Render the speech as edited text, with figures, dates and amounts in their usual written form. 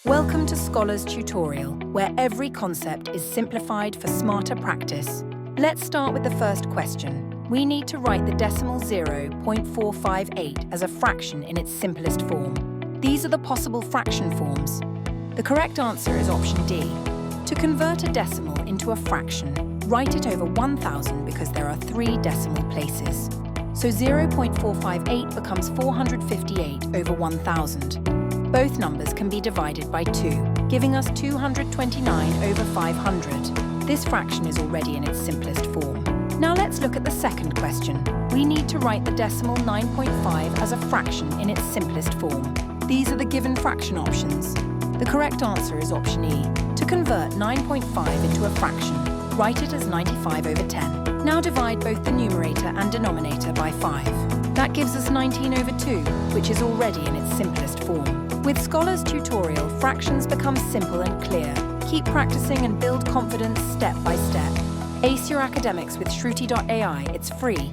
Welcome to Scholar's Tutorial, where every concept is simplified for smarter practice. Let's start with the first question. We need to write the decimal 0.458 as a fraction in its simplest form. These are the possible fraction forms. The correct answer is option D. To convert a decimal into a fraction, write it over 1,000 because there are 3 decimal places. So 0.458 becomes 458 over 1,000. Both numbers can be divided by 2, giving us 229 over 500. This fraction is already in its simplest form. Now let's look at the second question. We need to write the decimal 9.5 as a fraction in its simplest form. These are the given fraction options. The correct answer is option E. To convert 9.5 into a fraction, write it as 95 over 10. Now divide both the numerator and denominator by 5. That gives us 19 over 2, which is already in its simplest form. With Scholar's Tutorial, fractions become simple and clear. Keep practicing and build confidence step by step. Ace your academics with Shruti.ai. It's free.